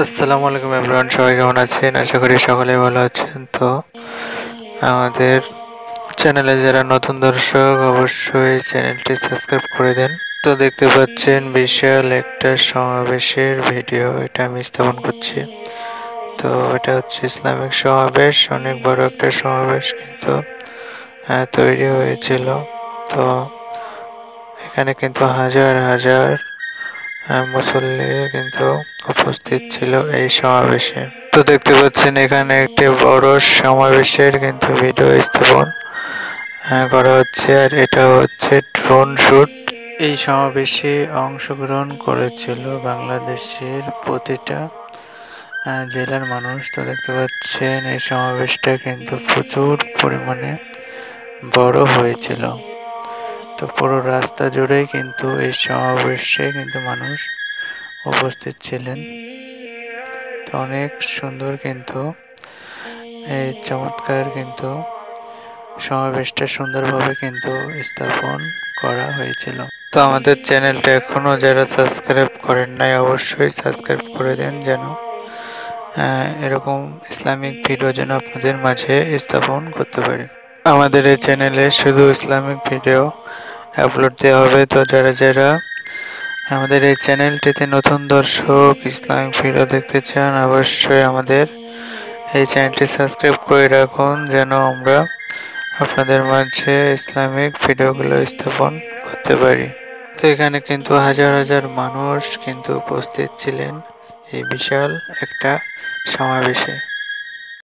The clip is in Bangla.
আসসালামু আলাইকুম এভরিওয়ান, সবাই কেমন আছেন? আশা করি সকলেই ভালো আছেন। তো আমাদের চ্যানেলে যারা নতুন দর্শক অবশ্যই চ্যানেলটি সাবস্ক্রাইব করে দেন। তো দেখতে পাচ্ছেন বিশাল একটা সমাবেশের ভিডিও, এটা আমি স্থাপন করছি। তো এটা হচ্ছে ইসলামিক সমাবেশ, অনেক বড় একটা সমাবেশ কিন্তু তৈরি হয়েছিল। তো এখানে কিন্তু হাজার হাজার মুসল্লি কিন্তু উপস্থিত ছিল এই সমাবেশে। তো দেখতে পাচ্ছেন এখানে একটি বড় সমাবেশের কিন্তু ভিডিও স্থাপন করা হচ্ছে, আর এটা হচ্ছে ড্রোন শুট। এই সমাবেশে অংশগ্রহণ করেছিল বাংলাদেশের প্রতিটা জেলার মানুষ। তো দেখতে পাচ্ছেন এই সমাবেশটা কিন্তু প্রচুর পরিমাণে বড় হয়েছিল। তো পুরো রাস্তা জুড়েই কিন্তু এই সমাবেশে কিন্তু মানুষ উপস্থিত ছিলেন। তো অনেক সুন্দর কিন্তু এই চমৎকার কিন্তু সমাবেশটা সুন্দরভাবে কিন্তু স্থাপন করা হয়েছিল। তো আমাদের চ্যানেলটা এখনো যারা সাবস্ক্রাইব করেন নাই অবশ্যই সাবস্ক্রাইব করে দেন, যেন এরকম ইসলামিক ভিডিও যেন আপনাদের মাঝে স্থাপন করতে পারি। আমাদের এই চ্যানেলে শুধু ইসলামিক ভিডিও আপলোড দেওয়া হবে। তো যারা যারা আমাদের এই চ্যানেলটিতে নতুন দর্শক ইসলামিক ভিডিও দেখতে চান অবশ্যই আমাদের এই চ্যানেলটি সাবস্ক্রাইব করে রাখুন, যেন আমরা আপনাদের মাঝে ইসলামিক ভিডিওগুলো স্থাপন করতে পারি। তো এখানে কিন্তু হাজার হাজার মানুষ কিন্তু উপস্থিত ছিলেন এই বিশাল একটা সমাবেশে।